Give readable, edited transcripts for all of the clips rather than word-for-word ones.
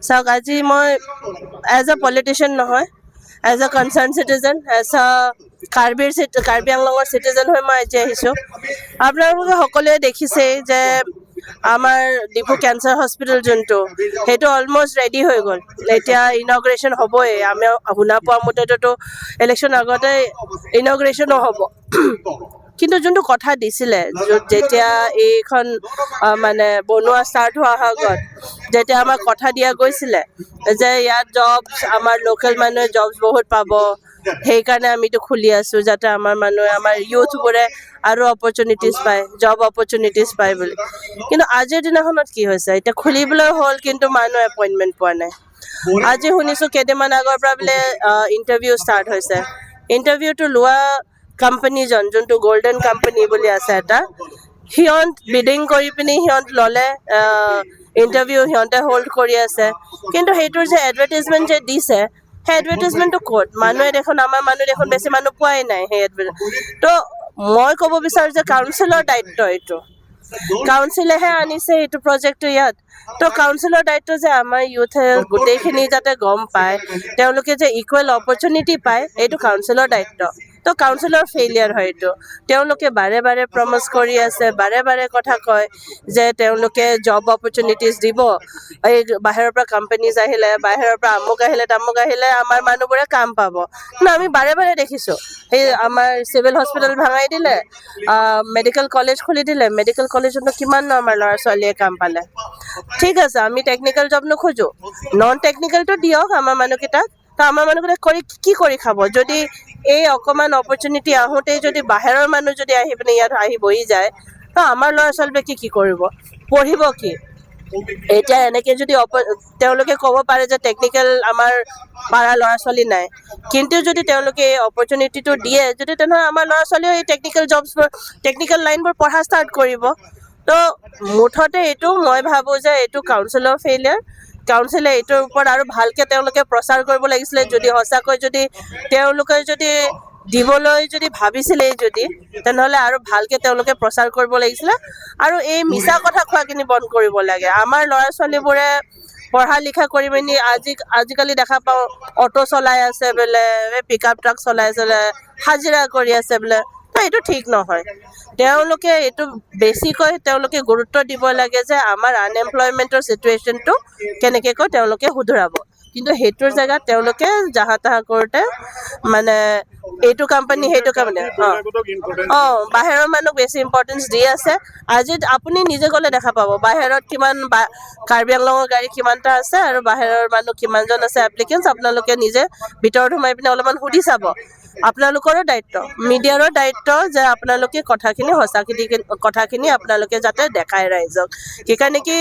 চাওক আজি মই এজ এ পলিটিচিয়ান নহয়, as a concerned citizen, as a Karbi আংলঙৰ চিটিজেন হৈ মই আজি আহিছোঁ। আপোনালোকে সকলোৱে দেখিছেই যে আমাৰ ডিব্ৰু কেঞ্চাৰ হস্পিটেল যোনটো সেইটো অলমষ্ট ৰেডি হৈ গ'ল। এতিয়া ইনগ্ৰেশ্যন হ'বই, আমি শুনা পোৱা মতেতো ইলেকশ্যন আগতে ইনগ্ৰেশ্যনো হ'ব। কিন্তু যোনটো কথা দিছিলে যেতিয়া এইখন মানে বনোৱা ষ্টাৰ্ট হোৱাৰ আগত যেতিয়া আমাক কথা দিয়া গৈছিলে যে ইয়াত জবছ আমাৰ লোকেল মানুহে জবছ বহুত পাব, সেইকাৰণে আমিতো খুলি আছোঁ যাতে আমাৰ মানুহে আমাৰ ইউথবোৰে আৰু অপৰচুনিটিছ পায়, জব অপৰচুনিটিছ পায় বুলি। কিন্তু আজিৰ দিনাখনত কি হৈছে, এতিয়া খুলিবলৈ হ'ল কিন্তু মানুহ এপইণ্টমেণ্ট পোৱা নাই। আজি শুনিছোঁ কেইদিনমান আগৰ পৰা বোলে ইণ্টাৰভিউ ষ্টাৰ্ট হৈছে। ইণ্টাৰভিউটো লোৱা কোম্পানীজন যোনটো গল্ডেন কোম্পানী বুলি আছে এটা, সিহঁত বিডিং কৰি পিনি সিহঁত ল'লে, ইণ্টাৰভিউ সিহঁতে হোল্ড কৰি আছে। কিন্তু সেইটোৰ যে এডভাৰটাইজমেণ্ট যে দিছে, সেই এডভাৰটাইজমেণ্টটো ক'ত? মানুহে দেখোন আমাৰ মানুহ দেখোন বেছি মানুহ পোৱাই নাই সেই এডভাৰটাইজমেণ্ট। তো মই ক'ব বিচাৰোঁ যে কাউন্সিলৰ দায়িত্ব এইটো, কাউন্সিলেহে আনিছে এইটো প্ৰজেক্টটো ইয়াত। তো কাউন্সিলৰ দায়িত্ব যে আমাৰ ইউথে গোটেইখিনি যাতে গম পায়, তেওঁলোকে যে ইকুৱেল অপৰচুনিটি পায়, এইটো কাউন্সিলৰ দায়িত্ব। তো কাউন্সিলৰ ফেইলিয়াৰ হয় এইটো। তেওঁলোকে বাৰে বাৰে প্ৰমিছ কৰি আছে, বাৰে বাৰে কথা কয় যে তেওঁলোকে জব অপৰচুনিটিছ দিব, এই বাহিৰৰ পৰা কোম্পানীজ আহিলে, বাহিৰৰ পৰা আমুক আহিলে তামুক আহিলে আমাৰ মানুহবোৰে কাম পাব। কিন্তু আমি বাৰে বাৰে দেখিছোঁ সেই আমাৰ চিভিল হস্পিটেল ভাঙাই দিলে, মেডিকেল কলেজ খুলি দিলে, মেডিকেল কলেজতো কিমান আমাৰ ল'ৰা ছোৱালীয়ে কাম পালে। ঠিক আছে, আমি টেকনিকেল জব নোখোজোঁ, নন টেকনিকেলটো দিয়ক আমাৰ মানুহকেইটাক। তো আমাৰ মানুহকেইটাক কি কৰি খাব? যদি এই অকণমান অপৰচুনিটি আহোঁতেই যদি বাহিৰৰ মানুহ যদি আহি পিনে ইয়াত আহি বহি যায়, তো আমাৰ ল'ৰা ছোৱালীবোৰে কি কৰিব? পঢ়িব কি? এতিয়া এনেকৈ যদি তেওঁলোকে ক'ব পাৰে যে টেকনিকেল আমাৰ পাৰা ল'ৰা ছোৱালী নাই, কিন্তু যদি তেওঁলোকে এই অপৰচুনিটিটো দিয়ে, যদি তেনেহ'লে আমাৰ ল'ৰা ছোৱালীও এই টেকনিকেল জবছবোৰ, টেকনিকেল লাইনবোৰ পঢ়া ষ্টাৰ্ট কৰিব। তো মুঠতে এইটো মই ভাবোঁ যে এইটো কাউন্সিলৰ ফেইলিয়াৰ। কাউন্সিলে এইটোৰ ওপৰত আৰু ভালকৈ তেওঁলোকে প্ৰচাৰ কৰিব লাগিছিলে। যদি সঁচাকৈ যদি তেওঁলোকে যদি দিবলৈ যদি ভাবিছিলে যদি, তেনেহ'লে আৰু ভালকৈ তেওঁলোকে প্ৰচাৰ কৰিব লাগিছিলে আৰু এই মিছা কথা কোৱাখিনি বন্ধ কৰিব লাগে। আমাৰ ল'ৰা ছোৱালীবোৰে পঢ়া লিখা কৰি পিনি আজিকালি দেখা পাওঁ অটো চলাই আছে বোলে, পিক আপ ট্ৰাক চলাই আছে বোলে, হাজিৰা কৰি আছে বোলে। তো এইটো ঠিক নহয়। তেওঁলোকে এইটো বেছিকৈ তেওঁলোকে গুৰুত্ব দিব লাগে যে আমাৰ আনএমপ্লয়মেণ্টৰ চিটুৱেশ্যনটো কেনেকৈ তেওঁলোকে শুধৰাব। কিন্তু সেইটোৰ জেগাত তেওঁলোকে জাহা তাহা কৰোঁতে মানে এইটো কোম্পানী সেইটো কোম্পানী বাহিৰৰ মানুহ বেছি ইম্পৰ্টেঞ্চ দি আছে। আজি আপুনি নিজে গ'লে দেখা পাব বাহিৰত কিমান কাৰ্বি আংলঙৰ গাড়ী কিমানটা আছে আৰু বাহিৰৰ মানুহ কিমানজন আছে এপ্লিকেণ্টছ। আপোনালোকে নিজে ভিতৰত সোমাই পিনে অলপমান সুধি চাব। আপোনালোকৰো দায়িত্ব, মিডিয়াৰো দায়িত্ব যে আপোনালোকে কথাখিনি আপোনালোকে যাতে দেখায় ৰাইজক। সেইকাৰণে কি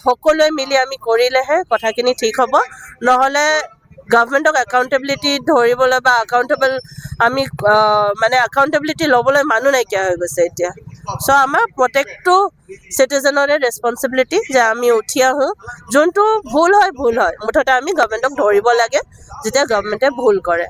সকলোৱে মিলি আমি কৰিলেহে কথাখিনি ঠিক হ'ব। নহ'লে গভৰ্ণমেণ্টক একাউণ্টেবিলিটি ধৰিবলৈ বা একাউণ্টেবিলিটি ল'বলৈ মানুহ নাইকিয়া হৈ গৈছে এতিয়া। চ' আমাৰ প্ৰত্যেকটো চিটিজেনৰে ৰেচপনচিবিলিটি যে আমি উঠি আহোঁ, যোনটো ভুল হয় মুঠতে আমি গভৰ্ণমেণ্টক ধৰিব লাগে যেতিয়া গভৰ্ণমেণ্টে ভুল কৰে।